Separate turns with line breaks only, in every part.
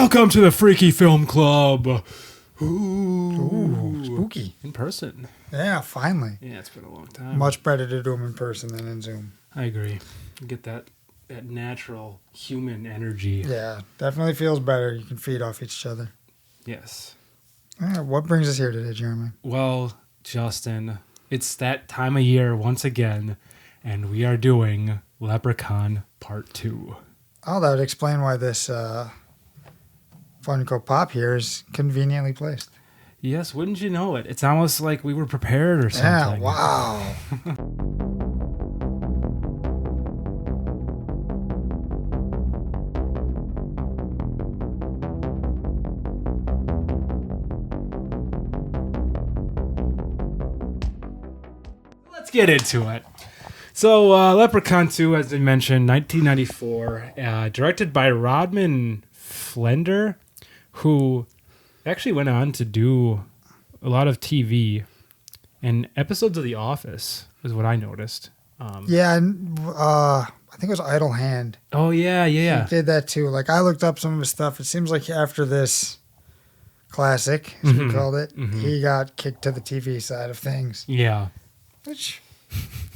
Welcome to the Freaky Film Club.
Ooh, spooky.
In person.
Yeah, finally.
Yeah, it's been a long time.
Much better to do them in person than in Zoom.
I agree. You get that natural human energy.
Yeah, definitely feels better. You can feed off each other.
Yes.
What brings us here today, Jeremy?
Well, Justin, it's that time of year once again, and we are doing Leprechaun Part 2.
Oh, that would explain why this Funko Pop here is conveniently placed.
Yes, wouldn't you know it? It's almost like we were prepared or something.
Yeah, wow.
Let's get into it. So, Leprechaun 2, as I mentioned, 1994, directed by Rodman Flender, who actually went on to do a lot of TV and episodes of The Office, is what I noticed.
Yeah, I think it was Idle Hand.
Oh, yeah.
He did that too. Like, I looked up some of his stuff. It seems like after this classic, as we called it, he got kicked to the TV side of things.
Yeah.
Which,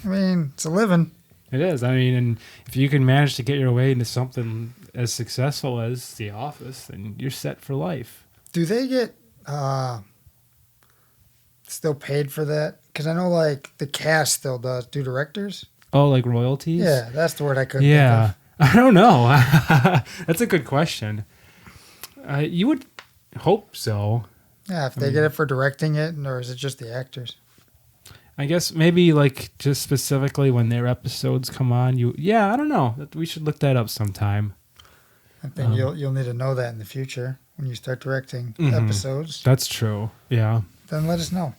I mean, it's a living.
It is. I mean, and if you can manage to get your way into something as successful as The Office, then you're set for life.
Do they get still paid for that? Because I know, like, the cast still does. Do directors?
Oh, like royalties?
Yeah, that's the word I couldn't
think
of.
I don't know. That's a good question. You would hope so.
Yeah, if they get it for directing it, or is it just the actors?
I guess maybe like just specifically when their episodes come on. I don't know. We should look that up sometime.
I think you'll need to know that in the future when you start directing episodes.
That's true. Yeah.
Then let us know.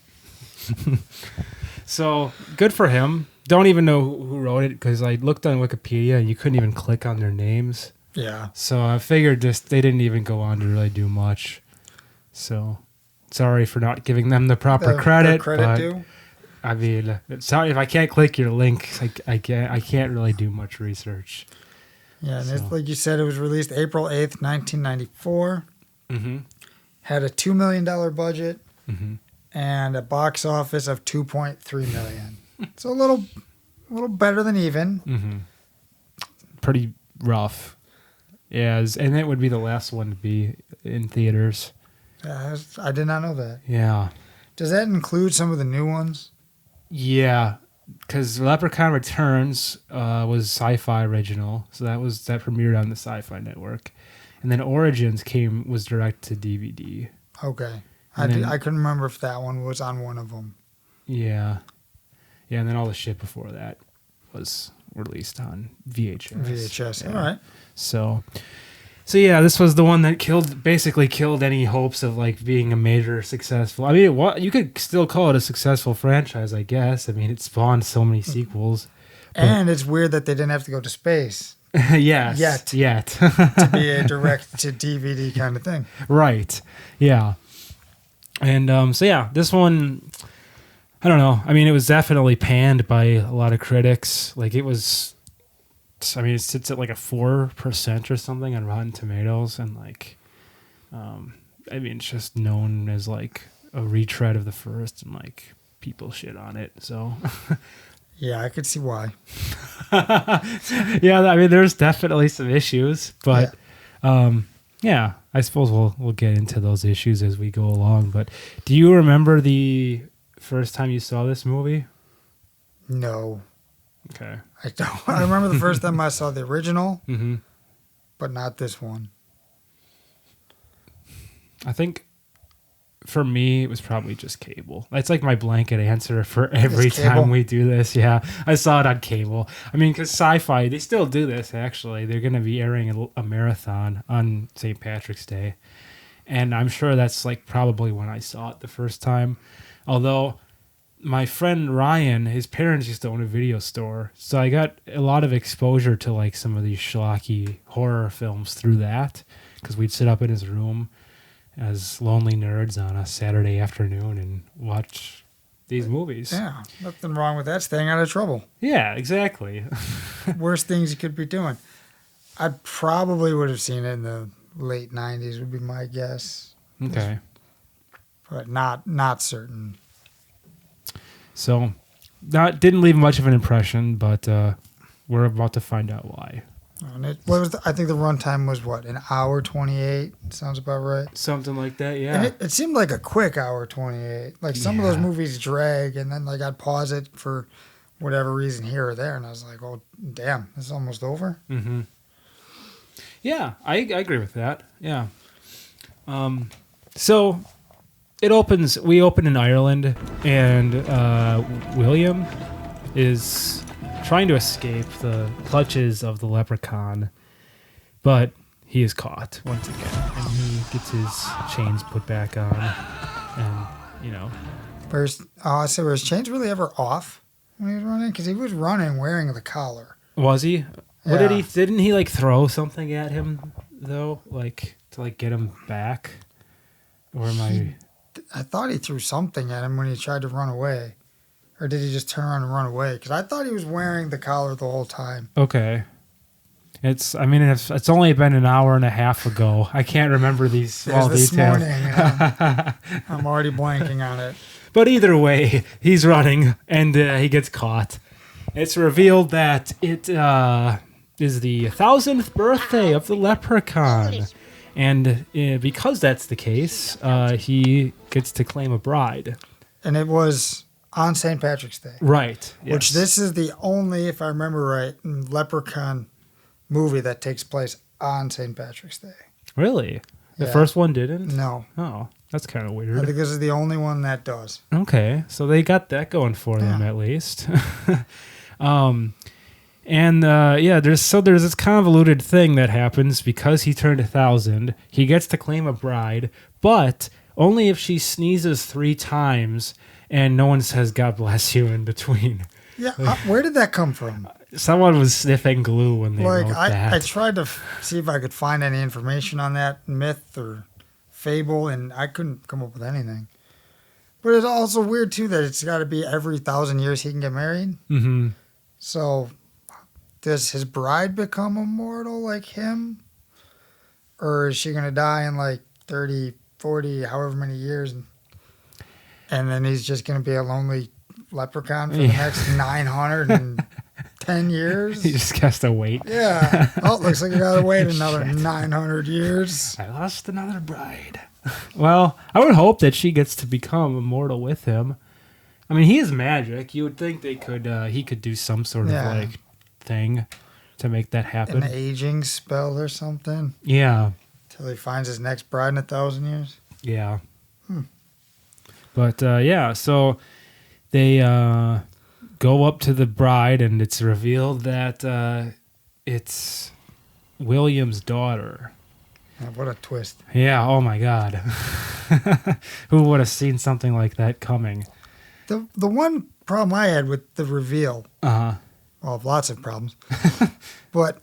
So good for him. Don't even know who wrote it because I looked on Wikipedia and you couldn't even click on their names.
Yeah.
So I figured they didn't even go on to really do much. So sorry for not giving them the proper credit.
Credit due.
I mean, sorry if I can't click your link. I can't really do much research.
Yeah, and it's like you said, it was released April 8th, 1994.
Mm-hmm.
Had a $2 million budget and a box office of $2.3 million. So a little better than even.
Mm-hmm. Pretty rough. Yeah, and it would be the last one to be in theaters.
Yeah, I did not know that.
Yeah.
Does that include some of the new ones?
Yeah, because Leprechaun Returns was Sci-Fi original, so that premiered on the Sci-Fi Network, and then Origins was direct to DVD.
Okay, I couldn't remember if that one was on one of them.
Yeah, and then all the shit before that was released on VHS.
Yeah. All right.
So yeah, this was the one that basically killed any hopes of like being a major successful. I mean, you could still call it a successful franchise, I guess. I mean, it spawned so many sequels.
And it's weird that they didn't have to go to space.
Yes. Yet.
To be a direct to DVD kind of thing.
Right. Yeah. And this one, I don't know. I mean, it was definitely panned by a lot of critics. Like it sits at like a 4% or something on Rotten Tomatoes, and like, it's just known as like a retread of the first, and like people shit on it. So,
yeah, I could see why.
Yeah, I mean, there's definitely some issues, but I suppose we'll get into those issues as we go along. But do you remember the first time you saw this movie?
No.
Okay.
I don't. I remember the first time I saw the original, but not this one.
I think for me, it was probably just cable. It's like my blanket answer for every time we do this. Yeah, I saw it on cable. I mean, because Sci-Fi, they still do this, actually. They're going to be airing a marathon on St. Patrick's Day. And I'm sure that's like probably when I saw it the first time. Although my friend Ryan, his parents used to own a video store, so I got a lot of exposure to like some of these schlocky horror films through that, because we'd sit up in his room as lonely nerds on a Saturday afternoon and watch these movies.
Yeah, nothing wrong with that. Staying out of trouble.
Yeah, exactly.
Worst things you could be doing. I probably would have seen it in the late 90s would be my guess.
Okay.
But not certain.
So, didn't leave much of an impression, but we're about to find out why.
And I think the runtime was what, an hour 28? Sounds about right.
Something like that, yeah.
And it seemed like a quick hour 28. Like some of those movies drag, and then like I'd pause it for whatever reason here or there, and I was like, oh damn, this is almost over.
Mm-hmm. Yeah, I agree with that. Yeah. So it opens. We open in Ireland, and William is trying to escape the clutches of the leprechaun, but he is caught once again, and he gets his chains put back on, and
were his chains really ever off when he was running? Because he was running wearing the collar.
Was he? What
Yeah.
didn't he like throw something at him though, like to like get him back? Or am
I thought he threw something at him when he tried to run away. Or did he just turn around and run away? Because I thought he was wearing the collar the whole time.
Okay. It's only been an hour and a half ago. I can't remember these small
This
details.
morning, I'm already blanking on it.
But either way, he's running and he gets caught. It's revealed that it is the 1000th birthday of the leprechaun. And because that's the case, he gets to claim a bride.
And it was on St. Patrick's Day.
Right. Yes.
Which this is the only, if I remember right, Leprechaun movie that takes place on St. Patrick's Day.
Really? The
Yeah.
first one didn't?
No.
Oh, that's kind of
I
weird.
think this is the only one that does.
Okay, so they got that going for them
Yeah.
at least. There's this convoluted thing that happens because he turned 1,000. He gets to claim a bride, but only if she sneezes 3 times and no one says "God bless you" in between.
Yeah, where did that come from?
Someone was sniffing glue when they wrote that.
I tried to see if I could find any information on that myth or fable, and I couldn't come up with anything. But it's also weird, too, that it's got to be every 1,000 years he can get married.
Mm-hmm.
So does his bride become immortal like him? Or is she going to die in like 30, 40, however many years? And then he's just going to be a lonely leprechaun for the next 910 years?
He just has to wait.
Yeah. Oh, looks like I got to wait another 900 years.
I lost another bride. Well, I would hope that she gets to become immortal with him. I mean, he is magic. You would think they could. He could do some sort of like thing to make that happen.
An aging spell or something.
Yeah.
Till he finds his next bride in 1,000 years.
Yeah. But so they go up to the bride, and it's revealed that it's William's daughter.
Oh, what a twist.
Yeah, oh my God. Who would have seen something like that coming?
The one problem I had with the reveal,
Uh-huh.
well, lots of problems, but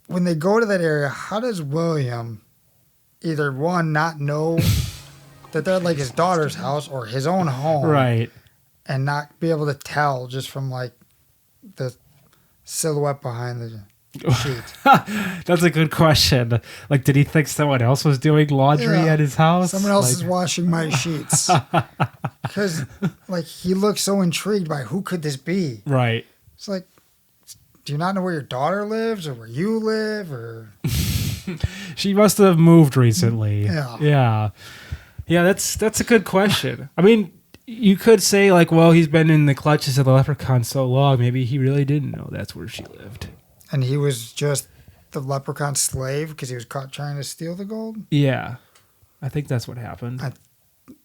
when they go to that area, how does William either, one, not know that they're at like his daughter's house or his own home,
Right.
and not be able to tell just from like the silhouette behind the sheet?
That's a good question. Like, did he think someone else was doing laundry
Yeah.
at his house?
Someone else is washing my sheets. Because like he looks so intrigued by who could this be.
Right.
It's like, do you not know where your daughter lives or where you live or?
She must have moved recently.
Yeah.
Yeah, that's a good question. I mean, you could say like, well, he's been in the clutches of the leprechaun so long, maybe he really didn't know that's where she lived.
And he was just the leprechaun slave because he was caught trying to steal the gold?
Yeah. I think that's what happened.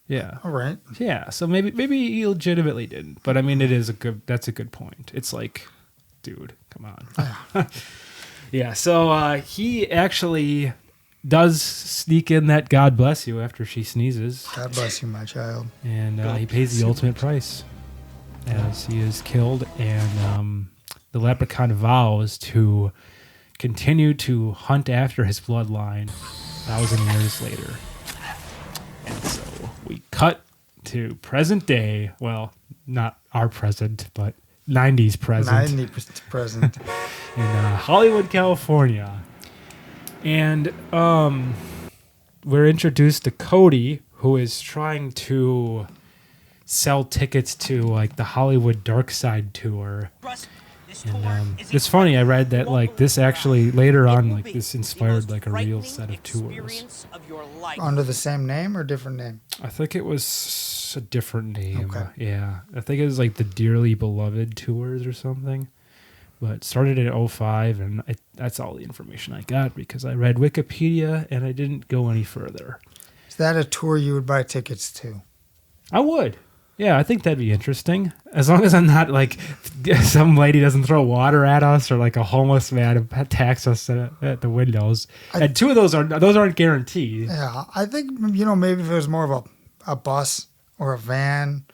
Yeah.
All right.
Yeah. So maybe he legitimately didn't. But I mean, that's a good point. It's like, dude, come on. Yeah. So he actually does sneak in that "God bless you" after she sneezes.
God bless you, my child.
And he pays the ultimate price as he is killed. And the leprechaun vows to continue to hunt after his bloodline 1,000 years later. And so we cut to present day. Well, not our present, but 90s present.
90% present.
In Hollywood, California. And we're introduced to Cody, who is trying to sell tickets to like the Hollywood Dark Side tour. And it's funny, I read that like this actually later on, like this inspired like a real set of tours.
Under the same name or different name?
I think it was a different name.
Okay.
Yeah. I think it was like the Dearly Beloved tours or something. But it started in 2005, and that's all the information I got because I read Wikipedia and I didn't go any further.
Is that a tour you would buy tickets to?
I would. Yeah, I think that'd be interesting. As long as I'm not like some lady doesn't throw water at us or like a homeless man attacks us at the windows. And two of those aren't guaranteed.
Yeah, I think, maybe if it was more of a bus or a van,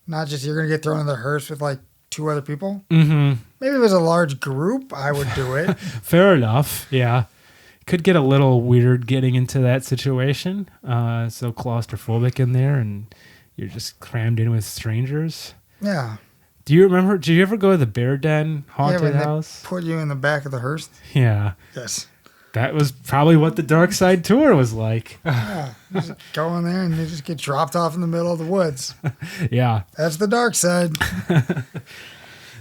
not just you're going to get thrown in the hearse with like 2 other people.
Mm-hmm.
Maybe if it was a large group, I would do it.
Fair enough. Yeah. Could get a little weird getting into that situation. So claustrophobic in there, and you're just crammed in with strangers.
Yeah.
Do you remember? Did you ever go to the Bear Den haunted house?
They put you in the back of the hearse?
Yeah.
Yes.
That was probably what the Dark Side tour was like.
Yeah. You just go in there and you just get dropped off in the middle of the woods.
Yeah.
That's the Dark Side.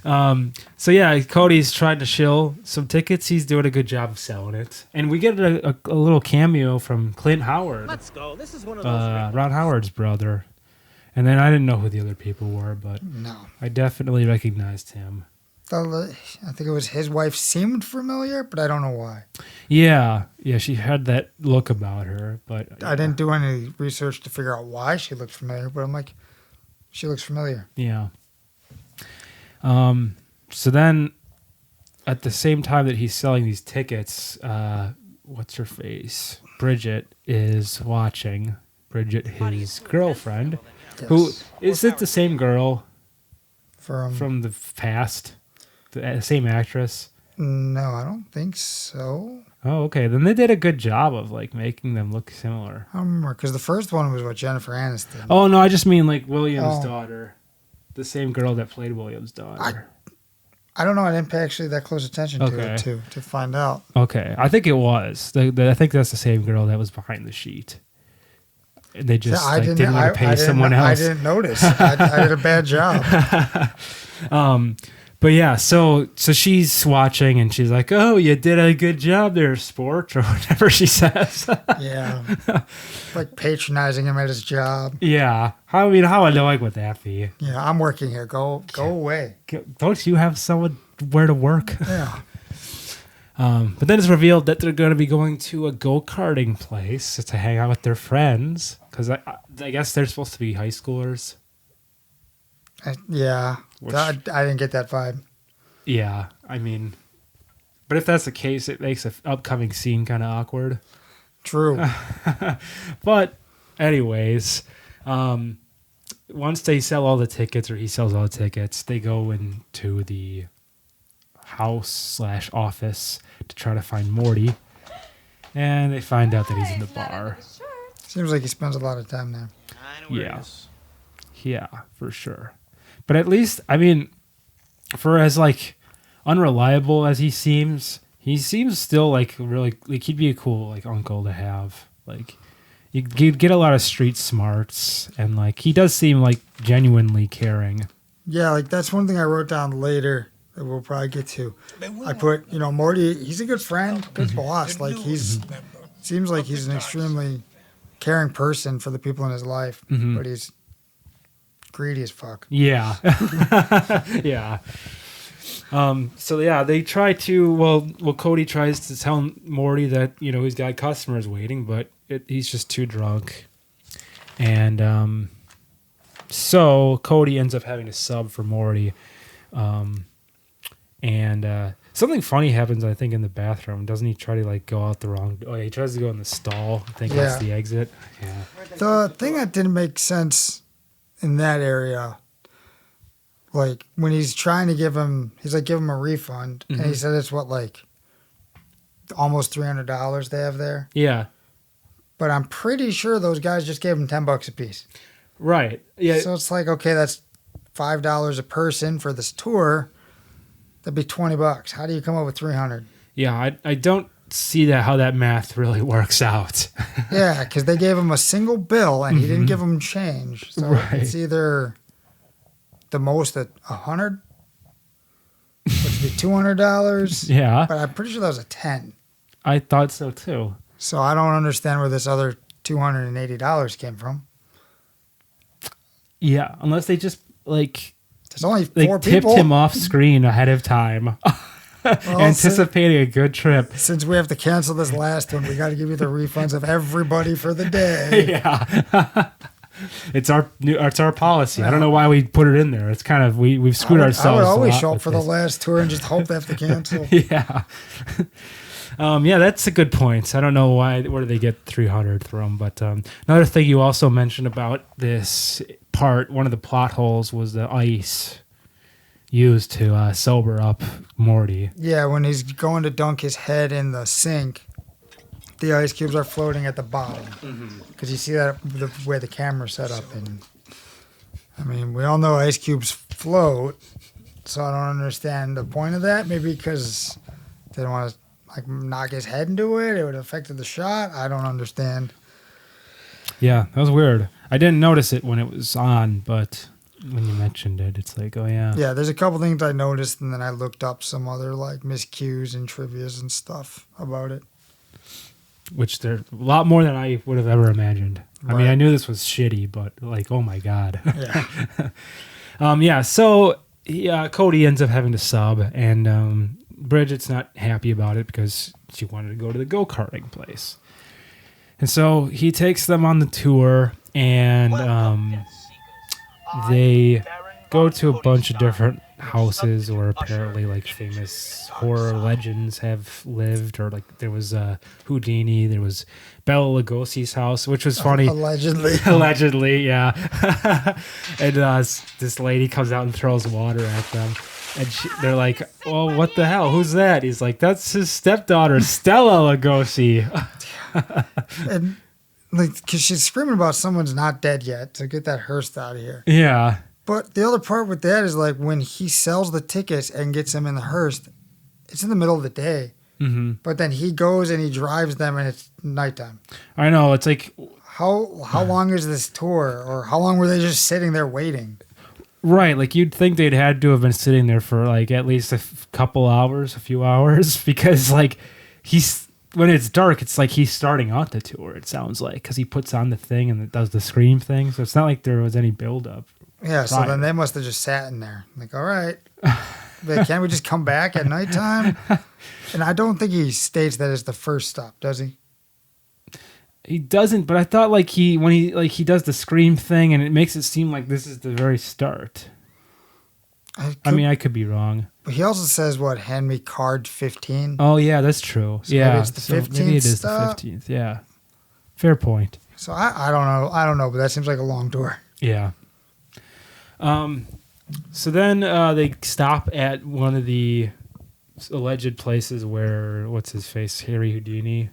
So yeah, Cody's trying to shill some tickets. He's doing a good job of selling it, and we get a little cameo from Clint Howard.
Let's go. This is one of those.
Ron Howard's brother. And then I didn't know who the other people were, but
No.
I definitely recognized him.
I think it was his wife seemed familiar, but I don't know why.
Yeah, she had that look about her, but
I didn't do any research to figure out why she looked familiar, but I'm like, she looks familiar.
Yeah. So then, at the same time that he's selling these tickets, what's her face? Bridget is watching. Bridget, his girlfriend,
Yes.
who is it the same girl
From
the past, the same actress?
No, I don't think so.
Oh, okay. Then they did a good job of like making them look similar.
I don't remember because the first one was what Jennifer Aniston.
Oh no, I just mean like William's
Oh.
daughter, the same girl that played William's daughter.
I don't know. I didn't pay actually that close attention to
Okay.
it to find out.
Okay, I think it was. I think that's the same girl that was behind the sheet. They just didn't want to pay someone else.
I didn't notice. I did a bad job.
But yeah, so she's watching and she's like, "Oh, you did a good job there, sport," or whatever she says.
Yeah, like patronizing him at his job.
Yeah, how annoying would that be?
Yeah, I'm working here. Go away.
Don't you have somewhere to work?
Yeah.
But then it's revealed that they're going to be going to a go-karting place to hang out with their friends. Because I guess they're supposed to be high schoolers.
Yeah. I didn't get that vibe.
Yeah, I mean... But if that's the case, it makes an upcoming scene kind of awkward.
True.
But anyways, once they sell all the tickets, or he sells all the tickets, they go into the house/office to try to find Morty, and they find out that he's in the bar.
Seems like he spends a lot of time there.
Yeah, for sure. But at least, I mean, for as like unreliable as he seems still like really like he'd be a cool like uncle to have. Like you'd get a lot of street smarts, and like he does seem like genuinely caring.
Yeah, like that's one thing I wrote down later that we'll probably get to. I put, Morty, he's a good friend, good boss. Like seems like he's an extremely caring person for the people in his life, but he's greedy as fuck.
Yeah. Yeah. So yeah, they try to, Cody tries to tell Morty that, he's got customers waiting, but he's just too drunk. And, so Cody ends up having to sub for Morty. And something funny happens, I think, in the bathroom. Doesn't he try to like go out the wrong? Oh, he tries to go in the stall. I think that's the exit. Yeah.
The thing that didn't make sense in that area, like when he's trying to give him a refund, and he said it's like almost $300 they have there.
Yeah.
But I'm pretty sure those guys just gave him $10 a piece.
Right. Yeah.
So it's like, okay, that's $5 a person for this tour. That'd be $20. How do you come up with $300?
Yeah, I don't see that how that math really works out.
Yeah, because they gave him a single bill and he didn't give him change. So it's either the most at $100, which would be $200.
Yeah.
But I'm pretty sure that was a 10.
I thought so too.
So I don't understand where this other $280 came from.
Yeah, unless they just like
there's only
they
4
tipped
people.
him off screen ahead of time. Well, anticipating a good trip.
Since we have to cancel this last one, we got to give you the refunds of everybody for the day.
Yeah, it's our policy. I don't know why we put it in there. It's kind of we've screwed ourselves.
I would always show up for the last tour and just hope they have to cancel.
Yeah, yeah, that's a good point. I don't know where do they get 300 from, but another thing you also mentioned about this part, one of the plot holes was the ice used to sober up Morty.
Yeah, when he's going to dunk his head in the sink, the ice cubes are floating at the bottom. Because you see that where the camera's set up. And I mean, we all know ice cubes float, so I don't understand the point of that. Maybe because they don't want to like knock his head into it. It would have affected the shot. I don't understand.
Yeah, that was weird. I didn't notice it when it was on, but when you mentioned it, it's like, oh yeah.
Yeah, there's a couple things I noticed, and then I looked up some other like miscues and trivias and stuff about it.
Which they're a lot more than I would have ever imagined. Right. I mean, I knew this was shitty, but like, oh my god.
Yeah.
So Cody ends up having to sub, and Bridget's not happy about it because she wanted to go to the go-karting place. And so he takes them on the tour, and they go to a bunch of different houses where apparently like famous horror legends have lived, or like there was Houdini, there was Bela Lugosi's house, which was funny. Allegedly, yeah. And this lady comes out and throws water at them, and they're like, "Oh, what the hell? Who's that?" He's like, "That's his stepdaughter, Stella Lugosi."
And like, because she's screaming about someone's not dead yet to get that hearse out of here.
Yeah.
But the other part with that is like when he sells the tickets and gets them in the hearse, it's in the middle of the day.
Mm-hmm.
But then he goes and he drives them and it's nighttime.
I know. It's like,
how long is this tour, or how long were they just sitting there waiting?
Right, like you'd think they'd had to have been sitting there for like at least a few hours, because like when it's dark, it's like he's starting out the tour. It sounds like, because he puts on the thing and it does the scream thing, so it's not like there was any build up.
Yeah, so then they must have just sat in there. Like, all right, can't we just come back at nighttime? And I don't think he states that it's the first stop, does he?
He doesn't, but I thought like he does the scream thing and it makes it seem like this is the very start. I mean, I could be wrong.
But he also says, what, hand me card 15?
Oh, yeah, that's true.
So
yeah,
maybe it's the 15th
maybe it is
stop?
the 15th, yeah. Fair point.
So I don't know. I don't know, but that seems like a long tour.
Yeah. So then they stop at one of the alleged places where, what's his face, Harry Houdini.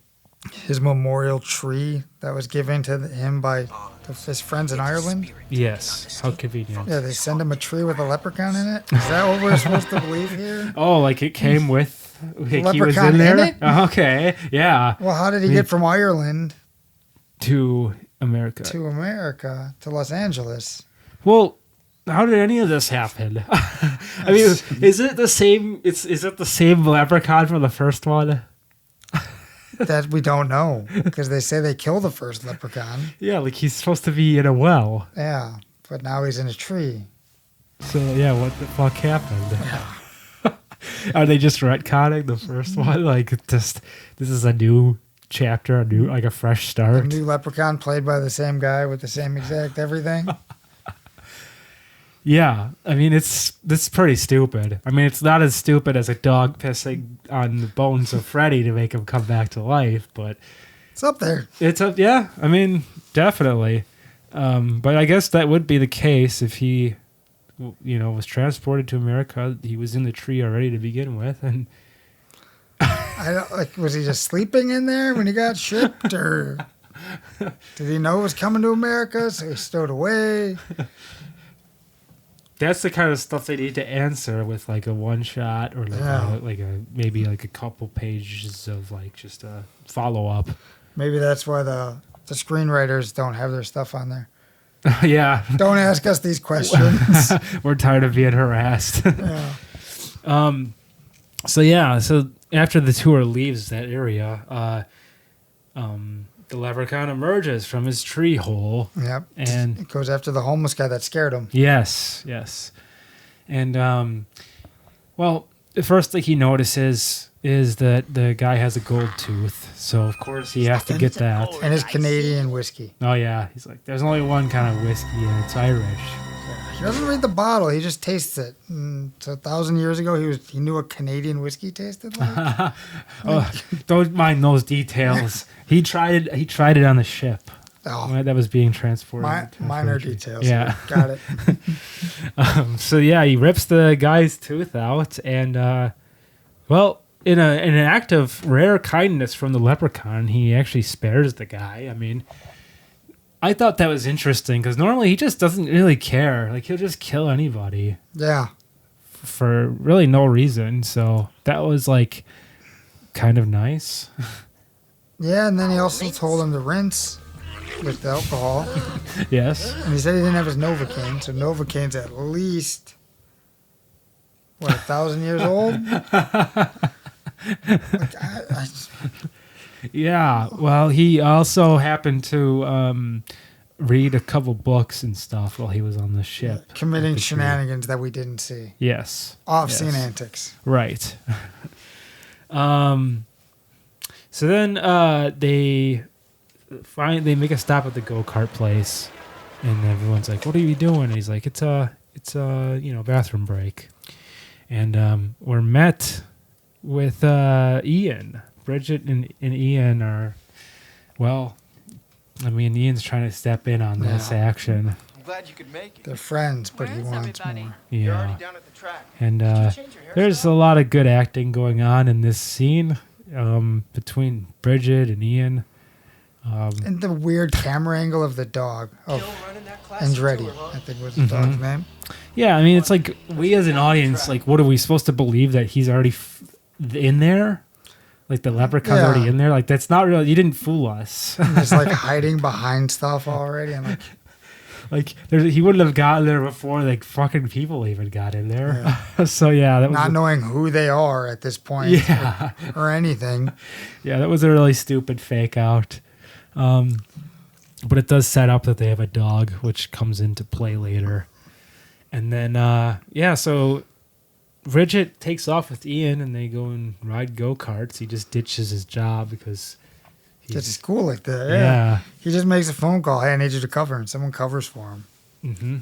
His memorial tree that was given to him by his friends in Ireland.
Yes, how convenient.
Yeah, they send him a tree with a leprechaun in it. Is that what we're supposed to believe here?
Oh, like it came with
like
he was in there? In it? Okay, yeah.
Well, how did he get from Ireland
to America?
To Los Angeles.
Well, how did any of this happen? I mean, is it the same? Is it the same leprechaun from the first one?
That we don't know, because they say they killed the first leprechaun.
Yeah, like he's supposed to be in a well.
Yeah, but now he's in a tree.
So yeah, what the fuck happened? Yeah. Are they just retconning the first one? Like, this is a new chapter, a fresh start.
A new leprechaun played by the same guy with the same exact everything.
Yeah, I mean, it's pretty stupid. I mean, it's not as stupid as a dog pissing on the bones of Freddy to make him come back to life, but
it's up there.
It's up, yeah. I mean, definitely. But I guess that would be the case if he, was transported to America. He was in the tree already to begin with, and
was he just sleeping in there when he got shipped, or did he know it was coming to America, so he stowed away?
That's the kind of stuff they need to answer with like a one shot or like maybe like a couple pages of like just a follow up.
Maybe that's why the screenwriters don't have their stuff on there.
Yeah.
Don't ask us these questions.
We're tired of being harassed.
Yeah.
So after the tour leaves that area, the leprechaun emerges from his tree hole.
Yep.
And
it goes after the homeless guy that scared him.
Yes. And well, the first thing he notices is that the guy has a gold tooth. So of course he has to get that.
And his Canadian whiskey.
Oh yeah, he's like, there's only one kind of whiskey and it's Irish.
Yeah. He doesn't read the bottle. He just tastes it. So 1,000 years ago, he knew what Canadian whiskey tasted like.
Oh, don't mind those details. He tried it on the ship.
Oh,
That was being transported.
Minor details.
Yeah.
Got it.
So yeah, he rips the guy's tooth out, and well, in an act of rare kindness from the leprechaun, he actually spares the guy. I mean, I thought that was interesting because normally he just doesn't really care. Like he'll just kill anybody.
Yeah.
For really no reason. So that was like kind of nice.
Yeah, and then he also told him to rinse with the alcohol.
Yes.
And he said he didn't have his Novocaine, so Novocaine's at least, 1,000 years old?
Yeah, well, he also happened to read a couple books and stuff while he was on the ship.
Committing shenanigans that we didn't see.
Yes.
Off-scene antics.
Right. So then they make a stop at the go-kart place, and everyone's like, "What are you doing?" And he's like, "It's a bathroom break." And we're met with Ian. Bridget and Ian are, well, I mean, Ian's trying to step in on this action.
I'm glad you could make it.
They're friends, but he wants more.
You're already down at the track.
And there's a lot of good acting going on in this scene between Bridget and Ian.
And the weird camera angle of the dog. Of Andretti, I think was the dog's name.
Yeah, I mean, it's like we as an audience, like, what are we supposed to believe that he's already in there? Like the leprechaun's already in there? Like, that's not real. You didn't fool us.
He's like hiding behind stuff already. And
like he wouldn't have gotten there before like fucking people even got in there. Yeah. So yeah, that was
not knowing who they are at this point.
Yeah.
Or anything.
Yeah, that was a really stupid fake out. But it does set up that they have a dog, which comes into play later. And then, so Bridget takes off with Ian, and they go and ride go-karts. He just ditches his job because
it's cool like that.
Yeah.
He just makes a phone call. Hey, I need you to cover, and someone covers for him.
Mm-hmm.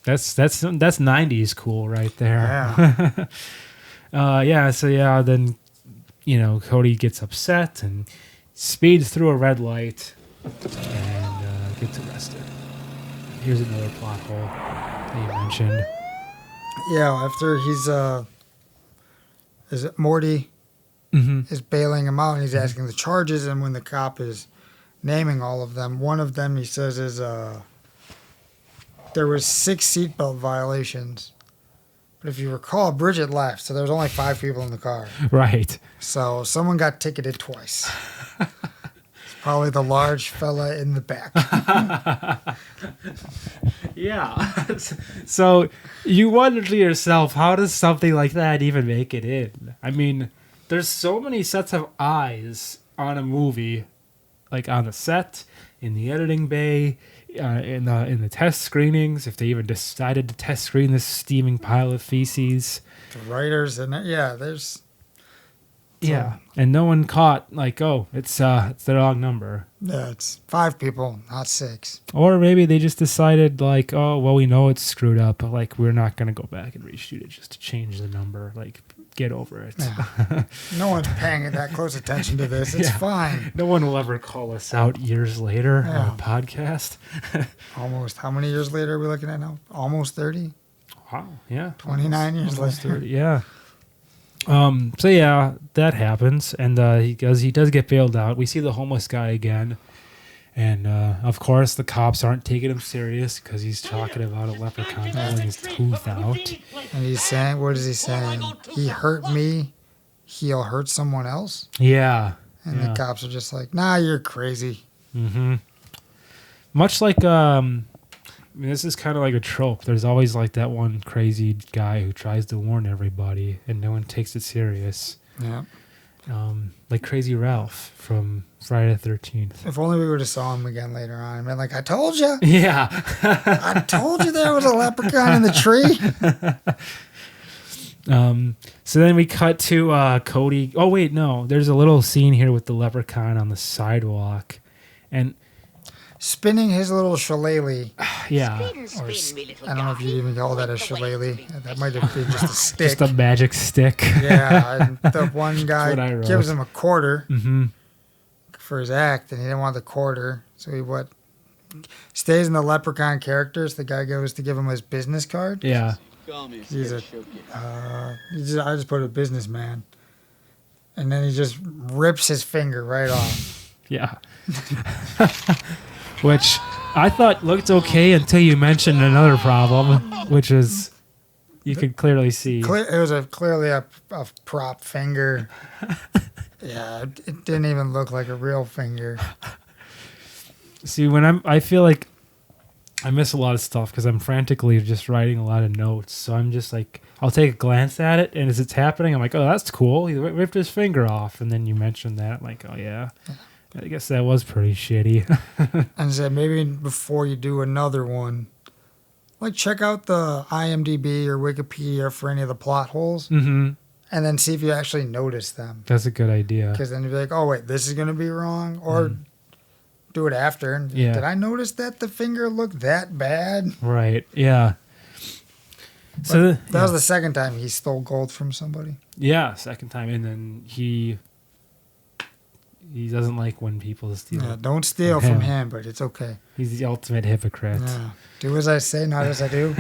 That's 90s cool right there. Yeah. Then, Cody gets upset and speeds through a red light and gets arrested. Here's another plot hole that you mentioned.
Yeah, after he's is it Morty is bailing him out and he's asking the charges, and when the cop is naming all of them, one of them he says is there was 6 seatbelt violations. But if you recall, Bridget left, so there was only 5 people in the car.
Right.
So someone got ticketed twice. Probably the large fella in the back.
Yeah. So you wonder to yourself, how does something like that even make it in? I mean, there's so many sets of eyes on a movie, like on the set, in the editing bay, in the test screenings, if they even decided to test screen this steaming pile of feces.
The writers and there's...
Yeah, and no one caught, like, it's the wrong number.
Yeah, it's 5 people, not 6.
Or maybe they just decided, like, we know it's screwed up, but, like, we're not going to go back and reshoot it just to change the number. Like, get over it.
Yeah. No one's paying that close attention to this. It's fine.
No one will ever call us out years later on a podcast.
Almost. How many years later are we looking at now? Almost 30?
Wow, yeah.
29 years later.
30, yeah. So yeah, that happens, and he does get bailed out. We see the homeless guy again, And of course, the cops aren't taking him serious because he's talking about a leprechaun pulling his tooth out.
And he's saying, what is he saying? He hurt me, he'll hurt someone else?
Yeah.
And the cops are just like, nah, you're crazy.
Mm-hmm. Much like, I mean, this is kind of like a trope. There's always like that one crazy guy who tries to warn everybody and no one takes it serious.
Yeah.
Like Crazy Ralph from Friday the 13th.
If only we would have saw him again later on. Man, like, I told you.
Yeah.
I told you there was a leprechaun in the tree.
So then we cut to Cody. Oh, wait, no. There's a little scene here with the leprechaun on the sidewalk. And
spinning his little shillelagh.
Yeah.
Or, I don't know if you even call that a shillelagh. That might have been just a stick.
Just a magic stick.
Yeah. And the one guy
That's what I
gives him a quarter
Mm-hmm.
for his act, and he didn't want the quarter. So he stays in the leprechaun characters. The guy goes to give him his business card.
Yeah.
He's I just put a businessman. And then he just rips his finger right off.
Yeah. Which I thought looked okay until you mentioned another problem, which is you could clearly see.
It was clearly a prop finger. Yeah, it didn't even look like a real finger.
See, when I feel like I miss a lot of stuff because I'm frantically just writing a lot of notes. So I'm just like, I'll take a glance at it, and as it's happening, I'm like, oh, that's cool. He ripped his finger off, and then you mentioned that, I'm like, oh yeah, I guess that was pretty shitty.
And said maybe before you do another one, like check out the IMDb or Wikipedia for any of the plot holes,
Mm-hmm.
and then see if you actually notice them.
That's a good idea.
Because then you'd be like, oh wait, this is gonna be wrong, or do it after. And
Yeah.
Did I notice that the finger looked that bad?
Right. Yeah. So
That was the second time he stole gold from somebody.
Yeah, second time, and then he doesn't like when people steal.
Yeah, don't steal from him, but it's okay.
He's the ultimate hypocrite.
Yeah. Do as I say, not as I do.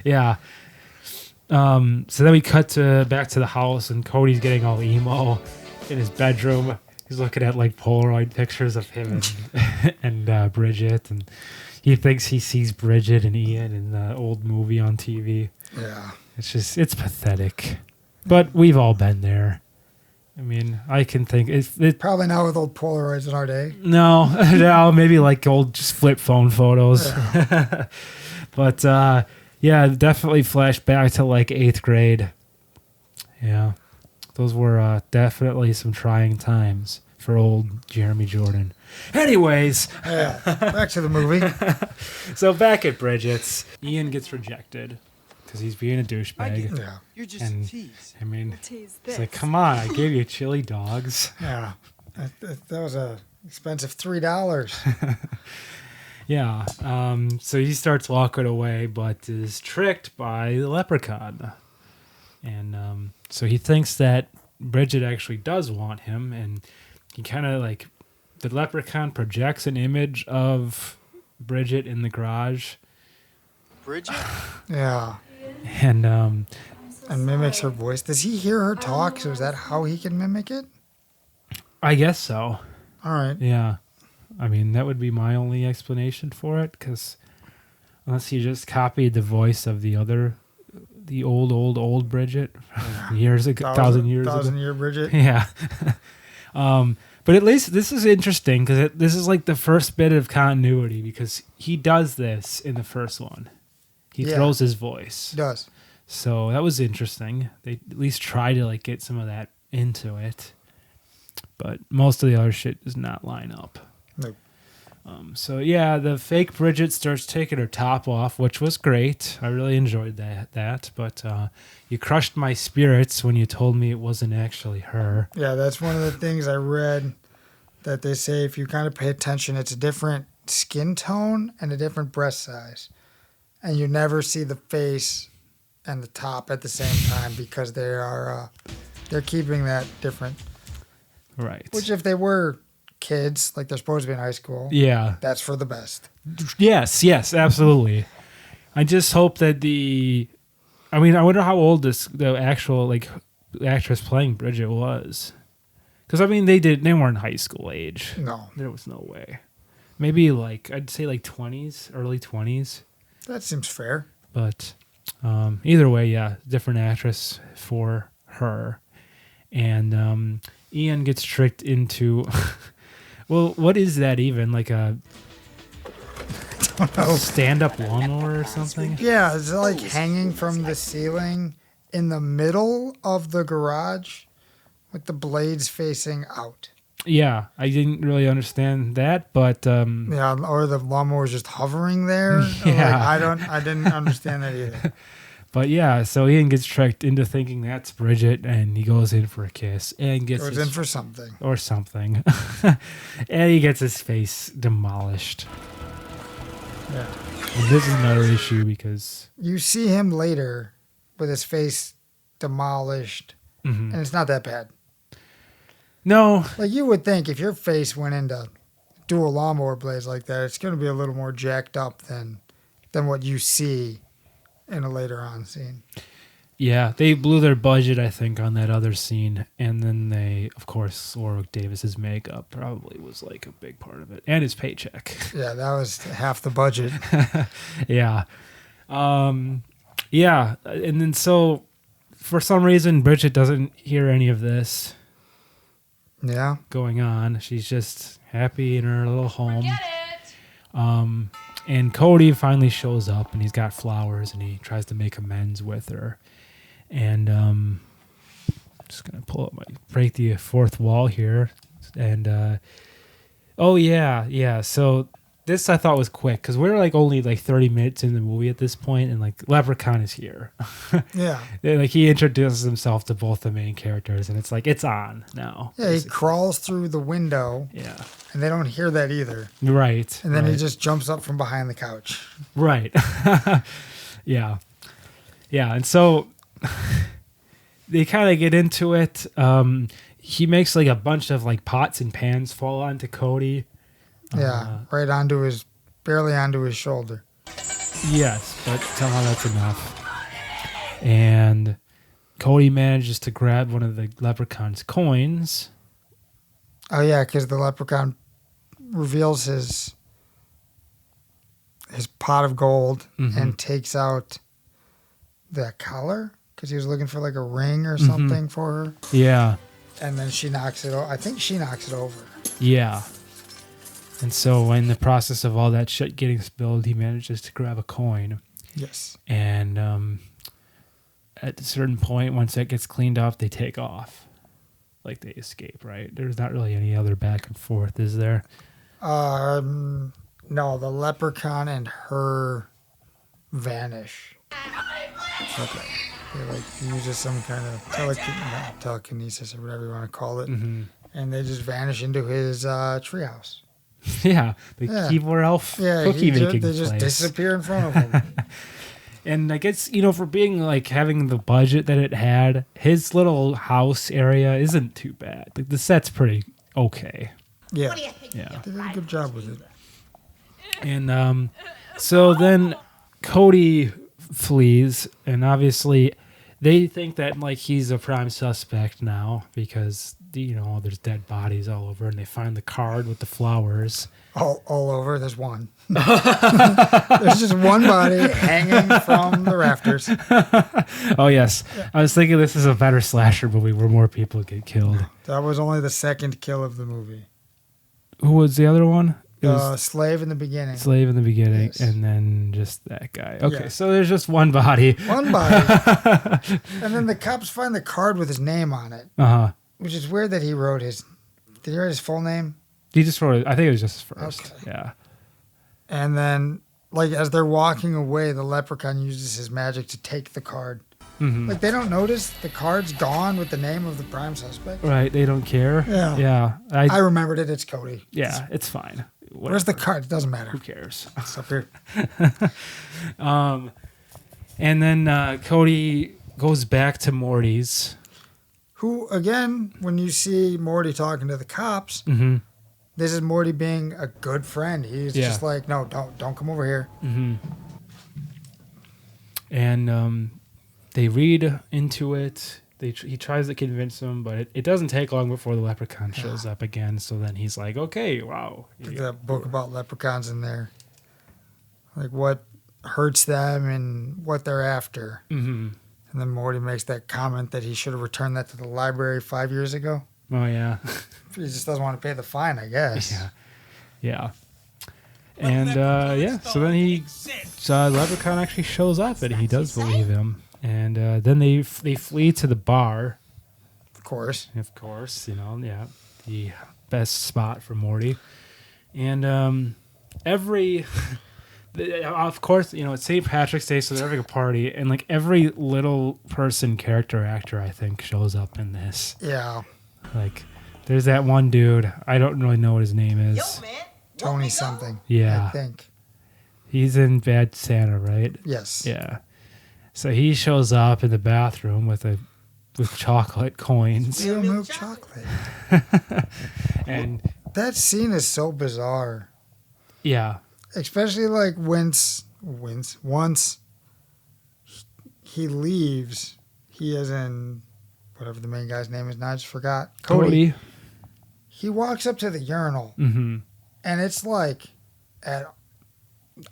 Yeah. So then we cut back to the house, and Cody's getting all emo in his bedroom. He's looking at like Polaroid pictures of him and Bridget, and he thinks he sees Bridget and Ian in the old movie on TV.
Yeah.
It's pathetic, but we've all been there. I mean, I can think it
Probably not with old Polaroids in our day.
no, maybe like old just flip phone photos.
Yeah.
But yeah, definitely flash back to like 8th grade. Yeah, those were definitely some trying times for old Jeremy Jordan. Anyways,
Yeah. Back to the movie.
so back at Bridget's, Ian gets rejected because he's being a douchebag.
Yeah.
You're just
And-
a tease.
I mean,
Tease
it's
this.
like, come on, I gave you chili dogs.
Yeah. That was a expensive $3.
Yeah. So he starts walking away, but is tricked by the leprechaun. And so he thinks that Bridget actually does want him. And he kind of like, the leprechaun projects an image of Bridget in the garage.
Bridget?
Yeah.
And
And mimics her voice. Does he hear her talk? So is that how he can mimic it?
I guess so.
All right.
Yeah. I mean, that would be my only explanation for it. Because unless he just copied the voice of the old Bridget years ago, 1,000 years ago.
1,000-year Bridget.
Yeah. But at least this is interesting because this is like the first bit of continuity because he does this in the first one. He
Yeah.
throws his voice.
He does.
So that was interesting. They at least try to like get some of that into it. But most of the other shit does not line up.
Nope.
So yeah, the fake Bridget starts taking her top off, which was great. I really enjoyed that. But you crushed my spirits when you told me it wasn't actually her.
Yeah, that's one of the things I read that they say if you kind of pay attention, it's a different skin tone and a different breast size. And you never see the face and the top at the same time because they're keeping that different.
Right.
Which if they were kids, like they're supposed to be in high school,
Yeah.
that's for the best.
Yes, absolutely. I just hope that I wonder how old the actual like actress playing Bridget was. Because I mean, they weren't high school age.
No.
There was no way. maybe like I'd say like 20s, early 20s.
That seems fair.
But either way, yeah, different actress for her. And Ian gets tricked into. Well, what is that even? Like a stand-up lawnmower or something?
Yeah, it's like hanging from the ceiling in the middle of the garage with the blades facing out.
Yeah, I didn't really understand that, but
Yeah, or the lawnmower was just hovering there.
Yeah.
I didn't understand that either.
but yeah, so Ian gets tricked into thinking that's Bridget, and he goes in for a kiss and gets
Goes in for something.
or something, and he gets his face demolished.
Yeah.
And this is another issue because
You see him later with his face demolished, and it's not that bad.
no,
Like you would think if your face went into dual lawnmower blades like that, it's going to be a little more jacked up than what you see in a later on scene.
yeah, they blew their budget, I think, on that other scene, and then they, of course, Warwick Davis's makeup probably was like a big part of it, and his paycheck.
Yeah, that was half the budget.
Yeah, yeah, and then so for some reason Bridget doesn't hear any of this
Yeah.
going on. She's just happy in her little home. And Cody finally shows up, and he's got flowers, and he tries to make amends with her. And just gonna break the fourth wall here, and oh yeah. So this I thought was quick because we're like only like 30 minutes in the movie at this point, and like Leprechaun is here.
Yeah.
Like he introduces himself to both the main characters, and it's like it's on now.
Yeah, he crawls through the window,
Yeah.
and they don't hear that either.
Right.
And then he
right.
just jumps up from behind the couch.
Right. Yeah. Yeah. And so they kind of get into it. He makes like a bunch of like pots and pans fall onto Cody.
Yeah, right barely onto his shoulder.
Yes, but somehow that's enough. And Cody manages to grab one of the leprechaun's coins.
Oh yeah, because the leprechaun reveals his pot of gold and takes out the collar because he was looking for like a ring or something for her.
Yeah.
And then she knocks it. I think she knocks it over.
Yeah. And so in the process of all that shit getting spilled, he manages to grab a coin.
Yes.
And at a certain point, once that gets cleaned up, they take off. Like they escape, right? There's not really any other back and forth, is there?
No, the leprechaun and her vanish. Okay. They like uses some kind of telekinesis or whatever you want to call it. And they just vanish into his treehouse.
Yeah, the keyboard elf cookie making
They just
place.
disappear in front of him.
And I guess, for being like having the budget that it had, his little house area isn't too bad. Like the set's pretty okay.
Yeah.
Yeah.
They did a good job with it.
And so then Cody flees, and obviously they think that like he's a prime suspect now because there's dead bodies all over, and they find the card with the flowers
All over. There's one. There's just one body hanging from the rafters.
Oh yes, I was thinking this is a better slasher movie where more people get killed.
That was only the second kill of the movie.
Who was the other one? It
The
was
slave in the beginning.
slave in the beginning,
Yes.
and then just that guy. Okay,
Yeah.
so there's just one body.
One body. And then the cops find the card with his name on it,
Uh-huh.
which is weird that he wrote his... Did he write his full name?
He just wrote it. I think it was just his first.
Okay.
Yeah.
And then, like, as they're walking away, the leprechaun uses his magic to take the card.
Mhm.
Like, they don't notice the card's gone with the name of the prime suspect.
Right. They don't care.
Yeah.
Yeah.
I remembered it. It's Cody.
Yeah. It's fine.
Where's the
Whatever.
card? It doesn't matter.
Who cares?
It's up here.
And then Cody goes back to Morty's.
Who, again, when you see Morty talking to the cops,
Mm-hmm.
this is Morty being a good friend. He's
Yeah.
just like, no, don't come over here.
Mm-hmm. And they read into it. he tries to convince him, but it doesn't take long before the leprechaun shows up again. So then he's like, okay, wow.
Put that book about leprechauns in there. Like what hurts them and what they're after.
Mm-hmm.
And then Morty makes that comment that he should have returned that to the library 5 years ago.
Oh, yeah.
He just doesn't want to pay the fine, I guess.
Yeah. And, so then Leprechaun actually shows up, and he does believe him. And then they flee to the bar.
Of course.
Of course, the best spot for Morty. And of course, it's St. Patrick's Day, so they're having a party, and like every little person, character, actor, I think, shows up in this.
Yeah.
Like, there's that one dude. I don't really know what his name is.
Yo, man.
Tony something.
Yeah.
I think.
He's in Bad Santa, right?
Yes.
Yeah. So he shows up in the bathroom with chocolate coins.
Real milk chocolate.
And
that scene is so bizarre.
yeah.
Especially like once he leaves, he is in whatever the main guy's name is now, I just forgot. Cody. He walks up to the urinal,
Mm-hmm.
and it's like at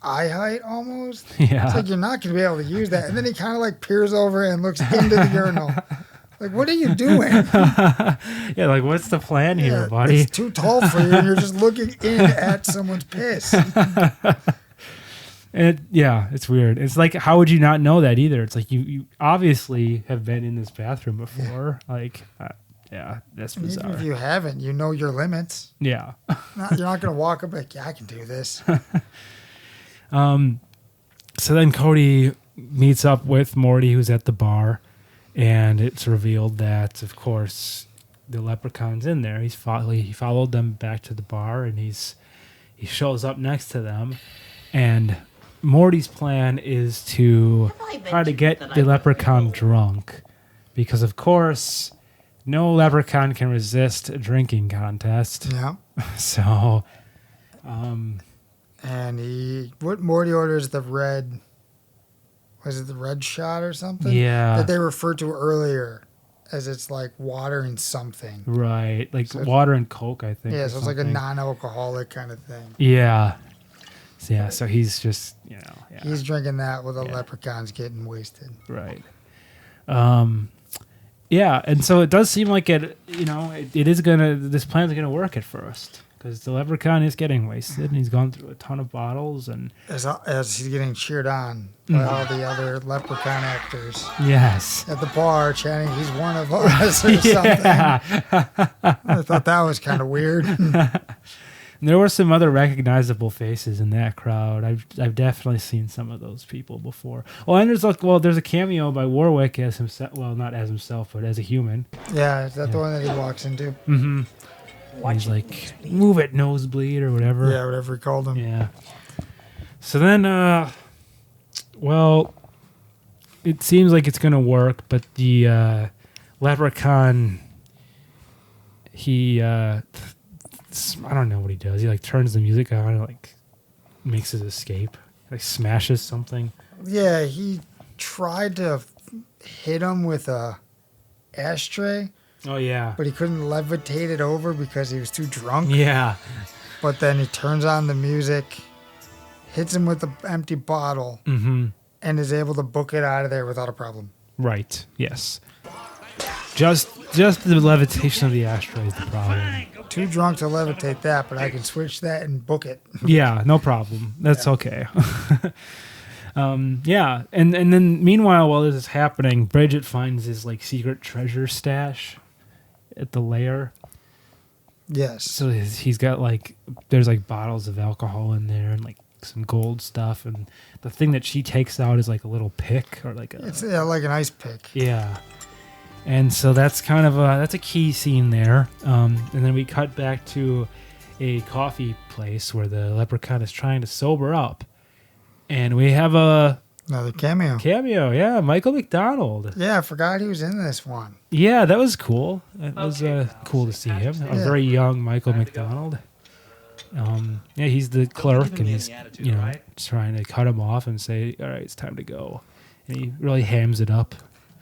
eye height almost.
Yeah.
It's like you're not going to be able to use that. And then he kind of like peers over and looks into the urinal. Like, what are you doing?
Yeah, like, what's the plan here, buddy?
It's too tall for you, and you're just looking in at someone's piss.
And it's weird. It's like, how would you not know that either? It's like you obviously have been in this bathroom before. Like, that's
And
bizarre.
even if you haven't, you know your limits.
Yeah.
You're not going to walk up like, yeah, I can do this.
So then Cody meets up with Morty, who's at the bar, and it's revealed that, of course, the leprechaun's in there. He followed them back to the bar, and he shows up next to them, and Morty's plan is to try to get the leprechaun drunk, because, of course, no leprechaun can resist a drinking contest.
Yeah.
So,
And what Morty orders the red, was it the red shot or something?
yeah.
That they referred to earlier as it's like water and something.
Right, like
So-
water and Coke, I think.
Yeah,
or
so it's like a
something.
non-alcoholic kind of thing.
Yeah. So he's just,
He's drinking that while the
Yeah.
leprechaun's getting wasted.
right. And so it does seem like this plan's gonna work at first, because the leprechaun is getting wasted, and he's gone through a ton of bottles, and
As he's getting cheered on by all the other leprechaun actors
yes.
at the bar chanting, he's one of us or something.
Yeah.
I thought that was kind of weird.
There were some other recognizable faces in that crowd. I've definitely seen some of those people before. Well, and there's a cameo by Warwick as himself. Well, not as himself, but as a human.
Yeah, is that the one that he walks into?
Mm-hmm. He's like, move it, nosebleed, or whatever.
Yeah, whatever he called him.
Yeah. So then, it seems like it's going to work, but the leprechaun, I don't know what he does. He like turns the music on and like makes his escape. Like smashes something.
Yeah, he tried to hit him with a ashtray,
Oh yeah.
but he couldn't levitate it over because he was too drunk.
Yeah.
But then he turns on the music, hits him with the empty bottle,
Mm-hmm.
and is able to book it out of there without a problem.
Right. Yes. Just the levitation of the ashtray is the problem.
Too drunk to levitate that, but I can switch that and book it.
Yeah, no problem. That's okay. And then meanwhile, while this is happening, Bridget finds his like secret treasure stash at the lair.
Yes.
So he's got like there's like bottles of alcohol in there and like some gold stuff, and the thing that she takes out is like a little pick or like
It's like an ice pick.
yeah. And so that's kind of that's a key scene there. And then we cut back to a coffee place where the leprechaun is trying to sober up. And we have a
Another cameo.
cameo. Yeah, Michael McDonald.
Yeah, I forgot he was in this one.
Yeah, that was cool. It was cool to see him. A
Yeah.
very young Michael McDonald. He's the clerk, and he's trying to cut him off and say, "All right, it's time to go." And he really hams it up.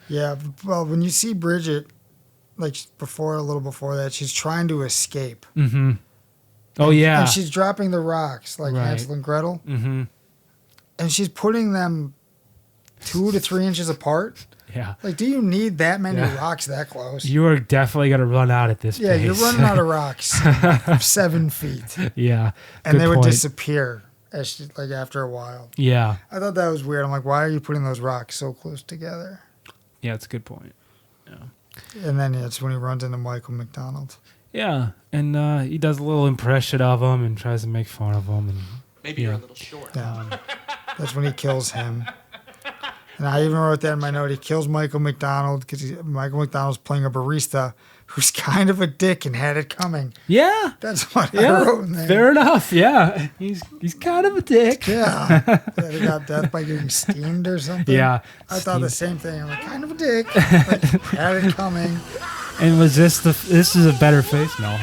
Yeah, well, when you see Bridget, like a little before that, she's trying to escape.
Mm-hmm. Oh, yeah.
And she's dropping the rocks like
Right.
Hansel and Gretel.
Mm-hmm.
And she's putting them 2 to 3 inches apart.
Yeah.
Like, do you need that many
Yeah.
rocks that close?
You are definitely going to run out at this
Yeah,
pace.
you're running out of rocks 7 feet.
Yeah.
And
Good
they would
point.
disappear after a while.
Yeah.
I thought that was weird. I'm like, why are you putting those rocks so close together?
Yeah, it's a good point.
And then it's when he runs into Michael McDonald.
Yeah. And he does a little impression of him and tries to make fun of him. And
Maybe you're a little short.
Yeah. That's when he kills him. And I even wrote that in my note. He kills Michael McDonald because Michael McDonald's playing a barista who's kind of a dick and had it coming.
Yeah.
That's what I wrote in there.
Fair enough. Yeah. He's kind of a dick.
Yeah. That he got death by getting steamed or something.
Yeah.
I thought the same thing. I'm like, kind of a dick. Like, had it coming.
And was this is a better face? No.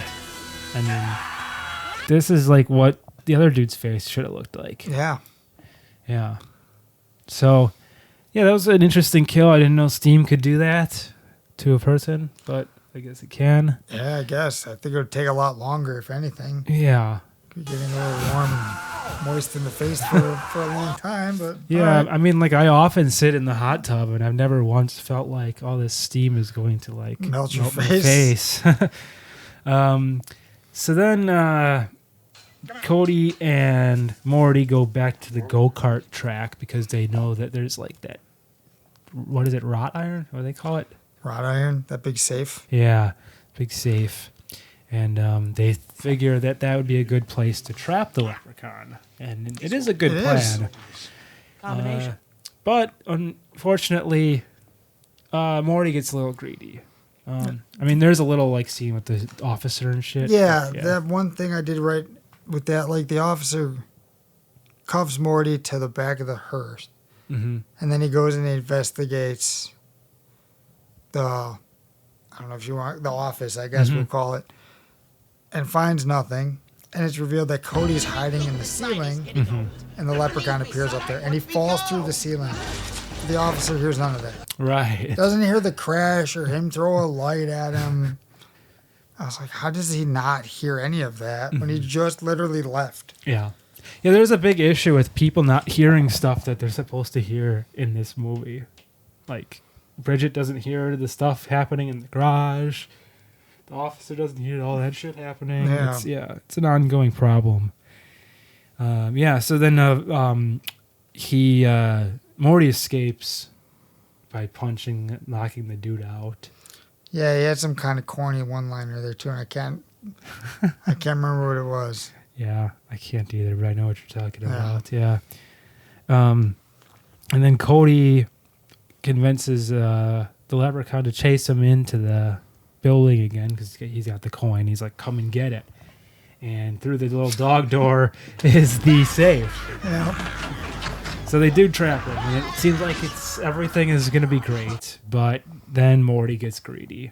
I mean, this is like what the other dude's face should have looked like.
Yeah.
Yeah. So, yeah, that was an interesting kill. I didn't know Steam could do that to a person, but I guess it can.
Yeah, I guess. I think it would take a lot longer, if anything.
Yeah.
Could be getting a little warm and moist in the face for a long time, but
Yeah,
all right.
I mean, like, I often sit in the hot tub, and I've never once felt like all this steam is going to, like,
Melt your
my
face.
face. So then Cody and Morty go back to the go-kart track because they know that there's, like, that, what is it, wrought iron? What do they call it?
Wrought iron, that big safe.
Yeah, big safe. And they figure that would be a good place to trap the leprechaun. And it is a good
It
plan.
is.
Combination.
But unfortunately, Morty gets a little greedy. I mean, there's a little like scene with the officer and shit.
Yeah, that one thing I did right with that, like the officer cuffs Morty to the back of the hearse,
Mm-hmm.
and then he goes and he investigates I don't know if you want the office, I guess we'll call it, and finds nothing. And it's revealed that Cody's hiding in the ceiling, and the leprechaun appears up there, and he falls through the ceiling. The officer hears none of that.
Right.
Doesn't hear the crash or him throw a light at him. I was like, how does he not hear any of that when he just literally left?
Yeah. Yeah, there's a big issue with people not hearing stuff that they're supposed to hear in this movie. Like, Bridget doesn't hear the stuff happening in the garage. The officer doesn't hear all that shit happening.
Yeah.
It's an ongoing problem. So then Morty escapes by knocking the dude out.
Yeah, he had some kind of corny one-liner there too, and I can't remember what it was.
Yeah, I can't either, but I know what you're talking
Yeah.
about. Yeah. And then Cody convinces the leprechaun to chase him into the building again because he's got the coin. He's like, come and get it. And through the little dog door is the safe.
Yeah.
So they do trap him. And it seems like everything is going to be great. But then Morty gets greedy.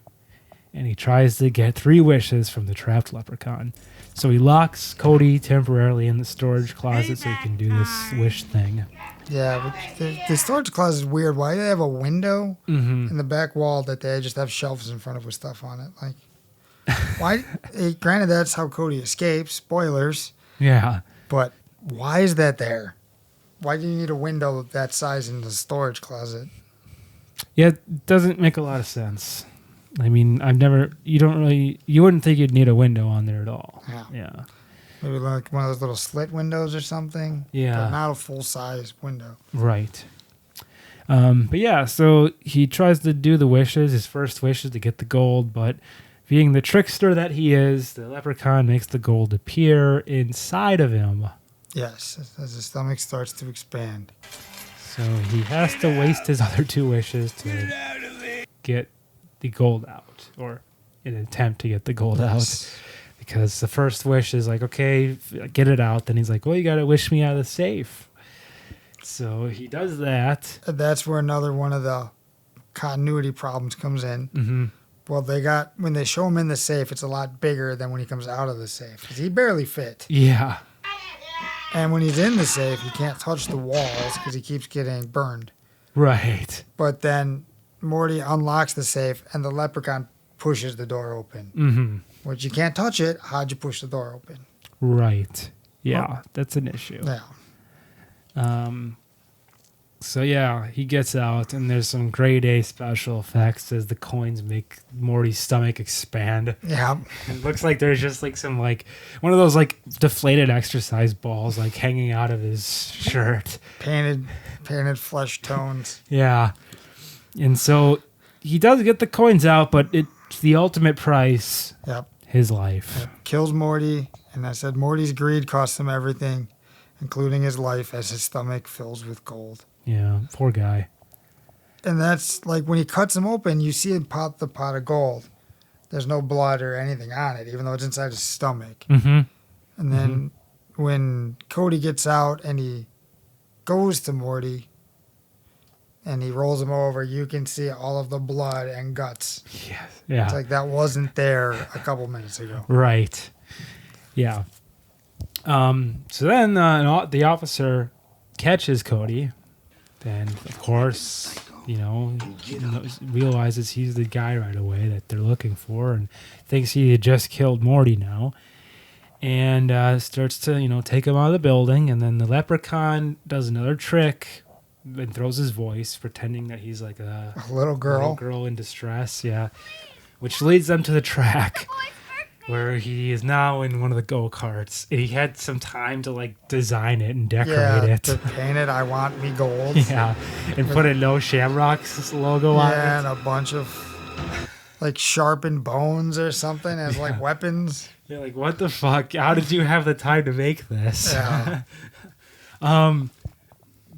And he tries to get 3 wishes from the trapped leprechaun. So he locks Cody temporarily in the storage closet so he can do this wish thing.
Yeah, but the storage closet is weird. Why do they have a window
Mm-hmm.
in the back wall that they just have shelves in front of with stuff on it? Like, why? Granted, that's how Cody escapes. Spoilers.
Yeah.
But why is that there? Why do you need a window that size in the storage closet?
Yeah, it doesn't make a lot of sense. I mean, you wouldn't think you'd need a window on there at all.
Yeah.
Yeah.
Maybe like one of those little slit windows or something.
Yeah.
But not a full-size window.
Right. But yeah, so he tries to do the wishes. His first wish is to get the gold, but being the trickster that he is, the leprechaun makes the gold appear inside of him.
Yes, as his stomach starts to expand.
So he has to waste his other 2 wishes to get the gold out, or an attempt to get the gold out. Because the first wish is like, okay, get it out. Then he's like, well, you got to wish me out of the safe. So he does that.
That's where another one of the continuity problems comes in.
Mm-hmm.
Well, when they show him in the safe, it's a lot bigger than when he comes out of the safe. Because he barely fit.
Yeah.
And when he's in the safe, he can't touch the walls because he keeps getting burned.
Right.
But then Morty unlocks the safe, and the leprechaun pushes the door open.
Mm-hmm.
Which you can't touch it. How'd you push the door open?
Right. Yeah, that's an issue.
Yeah.
So yeah, he gets out, and there's some grade A special effects as the coins make Morty's stomach expand.
Yeah.
It looks like there's just like some like one of those like deflated exercise balls like hanging out of his shirt.
Painted flesh tones.
Yeah. And so he does get the coins out, but it's the ultimate price.
Yep.
His life.
Yep. Kills Morty, and I said Morty's greed costs him everything, including his life, as his stomach fills with gold.
Yeah, poor guy.
And that's like when he cuts him open, you see him pop the pot of gold. There's no blood or anything on it, even though it's inside his stomach.
Mm-hmm.
And then when Cody gets out and he goes to Morty and he rolls him over, you can see all of the blood and guts.
Yes. Yeah.
It's like that wasn't there a couple minutes ago.
Right. Yeah. So then the officer catches Cody. And, of course, realizes he's the guy right away that they're looking for and thinks he had just killed Morty now. And starts to, take him out of the building. And then the leprechaun does another trick and throws his voice, pretending that he's like a
little girl
in distress. Yeah. Which leads them to the track. Where he is now in one of the go-karts. He had some time to, design it and decorate it.
To paint it, I want me gold.
Yeah, and put a No Shamrocks logo on it.
Yeah, and a bunch of, sharpened bones or something as, weapons.
You're like, what the fuck? How did you have the time to make this?
Yeah.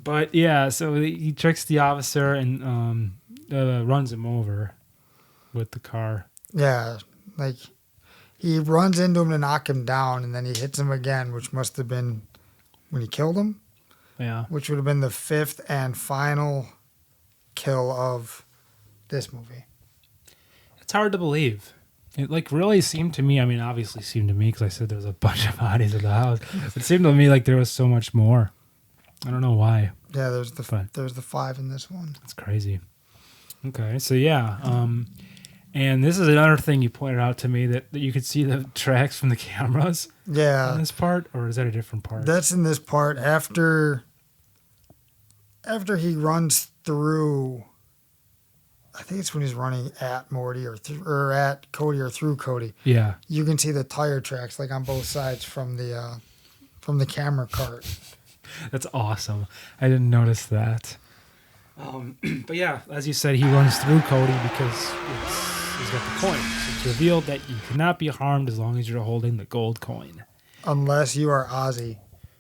But, yeah, so he tricks the officer and runs him over with the car.
Yeah, he runs into him to knock him down, and then he hits him again, which must have been when he killed him.
Yeah.
Which would have been the fifth and final kill of this movie.
It's hard to believe. It really seemed to me, obviously seemed to me because I said there was a bunch of bodies in the house. It seemed to me like there was so much more. I don't know why.
Yeah, there's the 5 in this one.
That's crazy. Okay, so yeah. And this is another thing you pointed out to me that you could see the tracks from the cameras.
Yeah.
In this part, or is that a different part?
That's in this part after he runs through. I think it's when he's running at Morty or at Cody or through Cody.
Yeah.
You can see the tire tracks on both sides from the camera cart.
That's awesome. I didn't notice that. But yeah, as you said, he runs through Cody because he's got the coin. So it's revealed that you cannot be harmed as long as you're holding the gold coin.
Unless you are Ozzy.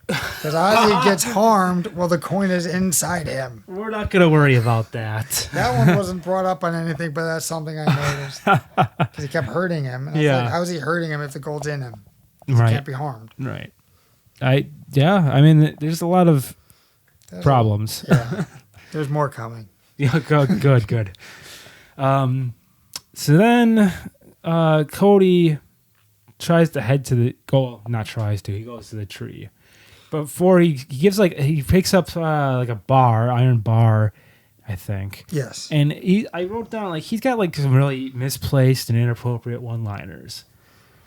Because Ozzy gets harmed while the coin is inside him.
We're not going to worry about that.
That one wasn't brought up on anything, but that's something I noticed. Because he kept hurting him. And I was like, how is he hurting him if the gold's in him?
Right.
He can't be harmed.
Right. There's a lot of problems.
Yeah. There's more coming.
Yeah, good. So then Cody tries to head to the goal. Not tries to. He goes to the tree. But before he gives he picks up a iron bar, I think.
Yes.
And I wrote down he's got some really misplaced and inappropriate one-liners.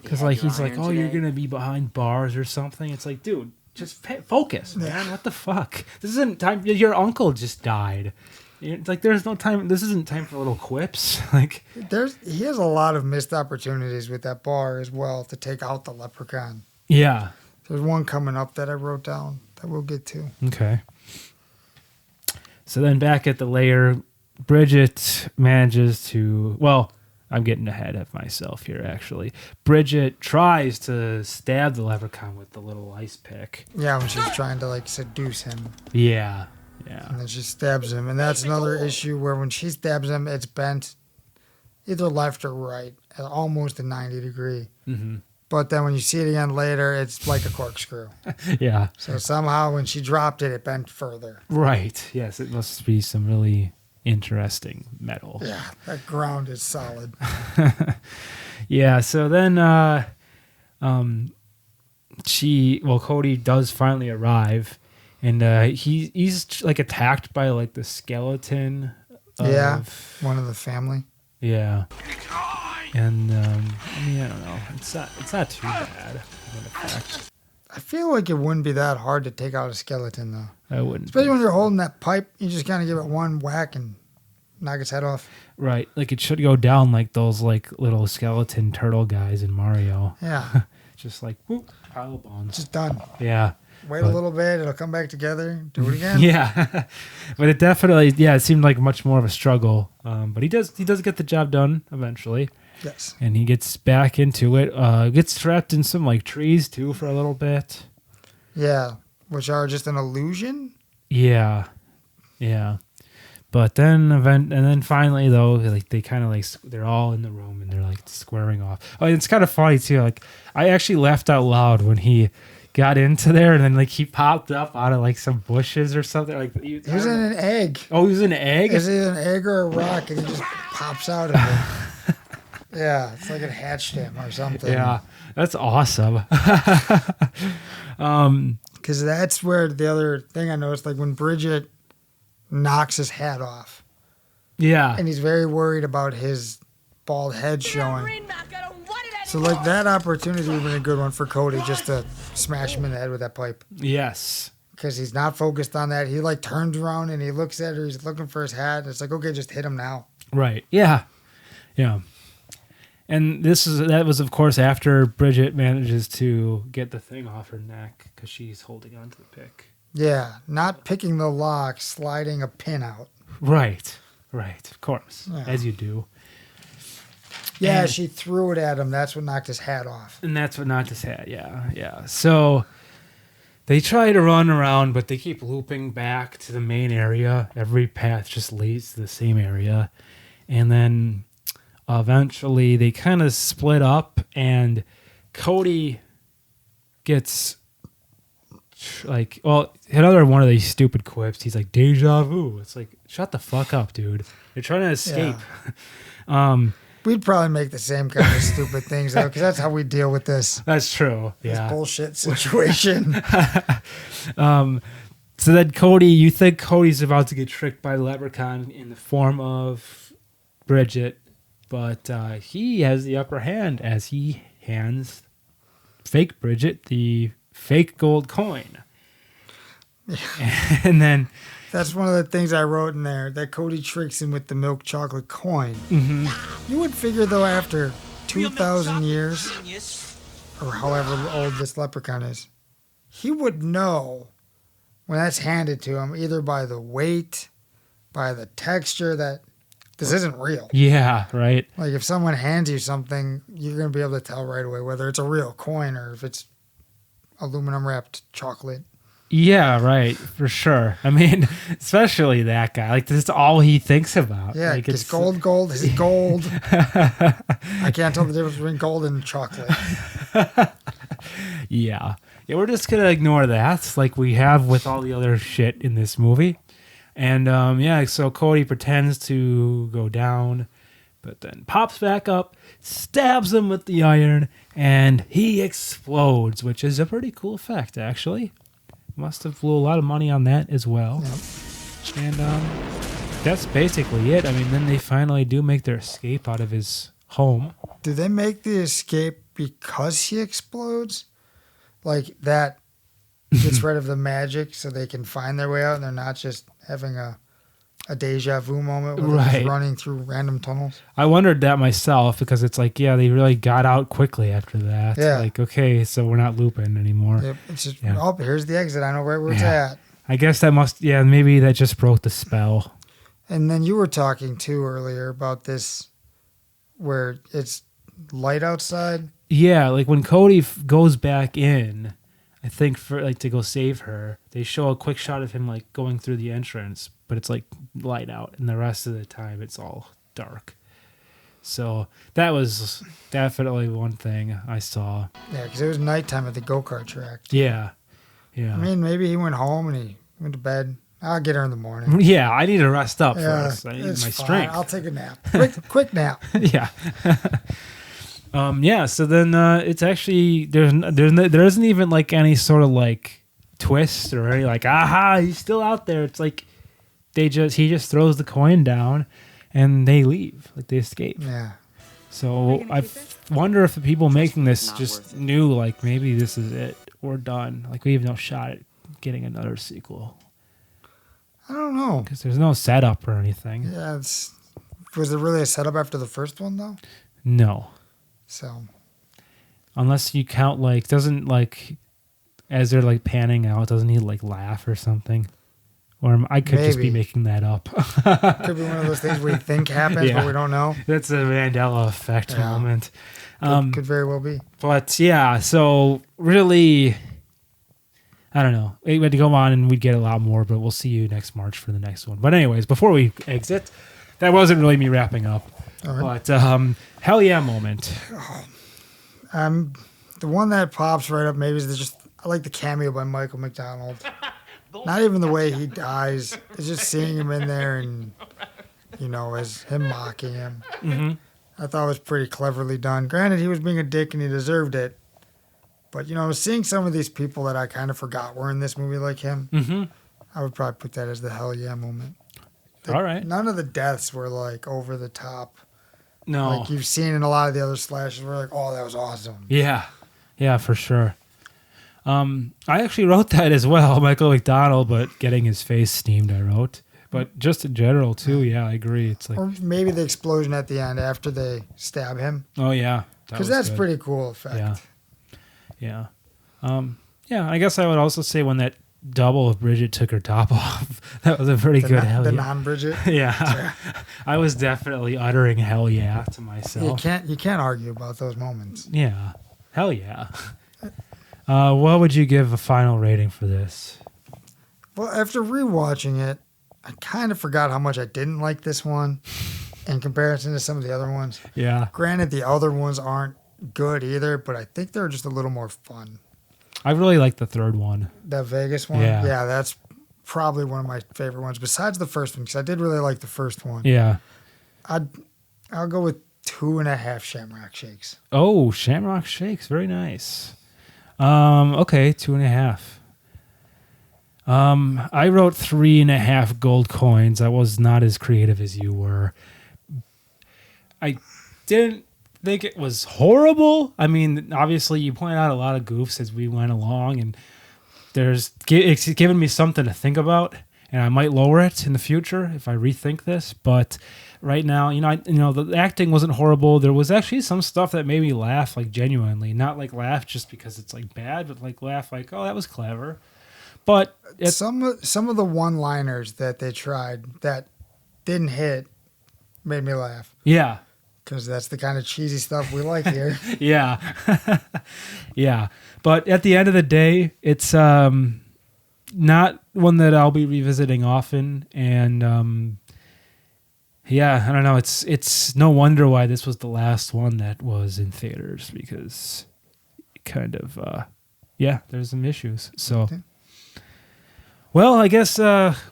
Because he's like, oh, you're gonna be behind bars or something. It's like, dude, just focus, man. What the fuck? This isn't time. Your uncle just died. It's like there's no time. This isn't time for little quips.
He has a lot of missed opportunities with that bar as well to take out the leprechaun.
Yeah.
There's one coming up that I wrote down that we'll get to.
Okay. So then back at the lair, Bridget manages to. Well, I'm getting ahead of myself here. Actually, Bridget tries to stab the leprechaun with the little ice pick.
Yeah, when she's trying to seduce him.
Yeah. Yeah.
And then she stabs him. And that's another issue where when she stabs him, it's bent either left or right at almost a 90 degree.
Mm-hmm.
But then when you see it again later, it's like a corkscrew.
Yeah.
So somehow when she dropped it, it bent further.
Right. Yes, it must be some really interesting metal.
Yeah, that ground is solid.
Yeah, so then Cody does finally arrive. And he's attacked by the skeleton
Yeah, one of the family.
Yeah. And I mean, I don't know. It's not too bad in effect.
I feel like it wouldn't be that hard to take out a skeleton though.
I wouldn't.
Especially when you're holding that pipe, you just kind of give it one whack and knock its head off.
Right. Like it should go down like those like little skeleton turtle guys in Mario.
Yeah.
Just like whoop, pile of bones.
Just done.
Yeah.
Wait a little bit, it'll come back together. Do it again.
Yeah. But it definitely it seemed like much more of a struggle. But he does get the job done eventually.
Yes.
And he gets back into it. Gets trapped in some like trees too for a little bit.
Yeah. Which are just an illusion.
Yeah. Yeah. But then finally though, like they kind of like they're all in the room and they're like squaring off. Oh, it's kind of funny too. Like I actually laughed out loud when he got into there and then like he popped up out of like some bushes or something. Like
he was in an egg.
Oh, he was in an egg.
Is it an egg or a rock? And he just pops out of it. Yeah, it's like it hatched him or something.
Yeah, that's awesome.
Because that's where the other thing I noticed, like when Bridget knocks his hat off.
Yeah.
And he's very worried about his bald head showing. So like that opportunity would have been a good one for Cody just to smash him in the head with that pipe.
Yes.
Because he's not focused on that. He like turns around and he looks at her. He's looking for his hat. It's like, okay, just hit him now.
Right. Yeah. Yeah. And that was of course after Bridget manages to get the thing off her neck because she's holding on to the pick.
Yeah, not picking the lock, sliding a pin out.
Right. Of course, as you do.
Yeah,
and
she threw it at him. That's what knocked his hat off.
And that's what knocked his hat. Yeah. So they try to run around, but they keep looping back to the main area. Every path just leads to the same area, and then eventually they kind of split up, and Cody gets like, well, another one of these stupid quips. He's like, deja vu. It's like, shut the fuck up, dude. You're trying to escape.
Yeah. We'd probably make the same kind of stupid things, though, because that's how we deal with this.
That's true. Yeah.
This bullshit situation.
So then you think Cody's about to get tricked by the Leprechaun in the form of Bridget, but he has the upper hand as he hands fake Bridget the fake gold coin. And then
that's one of the things I wrote in there, that Cody tricks him with the milk chocolate coin.
Mm-hmm.
You would figure, though, after 2,000 years, or however old this leprechaun is, he would know when that's handed to him, either by the weight, by the texture, that this isn't real.
Yeah, right.
Like if someone hands you something, you're going to be able to tell right away whether it's a real coin or if it's aluminum wrapped chocolate.
Yeah, right, for sure. I mean, especially that guy. Like, this is all he thinks about.
Yeah,
like,
it's gold, is it gold? I can't tell the difference between gold and chocolate.
Yeah, we're just going to ignore that, like we have with all the other shit in this movie. And, so Cody pretends to go down, but then pops back up, stabs him with the iron, and he explodes, which is a pretty cool effect, actually. Must have blew a lot of money on that as well. Yep. And that's basically it. I mean, then they finally do make their escape out of his home.
Do they make the escape because he explodes? Like that gets rid of the magic so they can find their way out and they're not just having a deja vu moment where they're just running through random tunnels?
I wondered that myself because it's like, yeah, they really got out quickly after that.
Yeah.
Like, okay, so we're not looping anymore.
Yep. It's just, oh, here's the exit. I know right where it's at.
I guess that maybe that just broke the spell.
And then you were talking too earlier about this where it's light outside.
Yeah, like when Cody goes back in, I think for like to go save her, they show a quick shot of him like going through the entrance, but it's like light out, and the rest of the time it's all dark. So that was definitely one thing I saw.
Yeah, because it was nighttime at the go-kart track.
Yeah.
I mean, maybe he went home and he went to bed. I'll get her in the morning.
Yeah, I need to rest up first. I need my strength.
I'll take a nap. Quick nap.
Yeah. So then it's actually there isn't even like any sort of like twist or any like aha, he's still out there. It's like he just throws the coin down, and they leave, like they escape.
Yeah.
So I wonder if the people making this just knew, like, maybe this is it, we're done. Like, we have no shot at getting another sequel.
I don't know.
Because there's no setup or anything.
Yeah, was there really a setup after the first one, though?
No.
So.
Unless you count, like, doesn't, like, as they're, like, panning out, doesn't he, like, laugh or something? Or I could just be making that up.
Could be one of those things we think happens, but we don't know.
That's a Mandela effect moment.
Could very well be.
But, yeah, so really, I don't know. It would go on and we'd get a lot more, but we'll see you next March for the next one. But anyways, before we exit, that wasn't really me wrapping up. Right. But hell yeah moment.
The one that pops right up maybe is I like the cameo by Michael McDonald. Not even the way he dies. It's just seeing him in there and, as him mocking him.
Mm-hmm.
I thought it was pretty cleverly done. Granted, he was being a dick and he deserved it. But, seeing some of these people that I kind of forgot were in this movie like him, I would probably put that as the hell yeah moment.
All right.
None of the deaths were, like, over the top.
No.
Like you've seen in a lot of the other slashes where like, oh, that was awesome.
Yeah. Yeah, for sure. I actually wrote that as well, Michael McDonald, but getting his face steamed I wrote. But just in general, too, yeah, I agree. It's like,
or maybe the explosion at the end after they stab him.
Oh, yeah.
Because that's pretty cool effect.
Yeah. Yeah, I guess I would also say when that double of Bridget took her top off, that was a pretty good hell yeah.
The non-Bridget?
Yeah. I was definitely uttering hell yeah to myself.
You can't argue about those moments.
Yeah. Hell yeah. What would you give a final rating for this?
Well, after rewatching it, I kind of forgot how much I didn't like this one in comparison to some of the other ones.
Yeah.
Granted, the other ones aren't good either, but I think they're just a little more fun.
I really like the third one.
The Vegas one?
Yeah.
Yeah, that's probably one of my favorite ones, besides the first one, because I did really like the first one.
Yeah.
I'll go with 2.5 Shamrock Shakes.
Oh, Shamrock Shakes. Very nice. Okay, 2.5. I wrote 3.5 gold coins. I was not as creative as you were. I didn't think it was horrible. I mean, obviously, you pointed out a lot of goofs as we went along, and it's given me something to think about. And I might lower it in the future if I rethink this. But right now, the acting wasn't horrible. There was actually some stuff that made me laugh, like genuinely, not like laugh just because it's like bad, but like laugh like, oh, that was clever. But
some of the one-liners that they tried that didn't hit made me laugh.
Yeah.
Because that's the kind of cheesy stuff we like here.
Yeah. Yeah. But at the end of the day, it's not one that I'll be revisiting often. And yeah, I don't know. It's no wonder why this was the last one that was in theaters, because it kind of, there's some issues. So. Okay. Well, I guess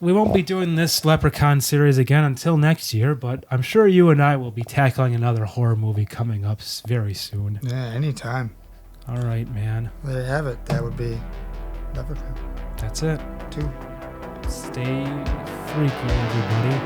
we won't be doing this Leprechaun series again until next year, but I'm sure you and I will be tackling another horror movie coming up very soon.
Yeah, anytime.
All right, man.
There you have it. That would be Leprechaun.
That's it.
2.
Stay freaky, everybody.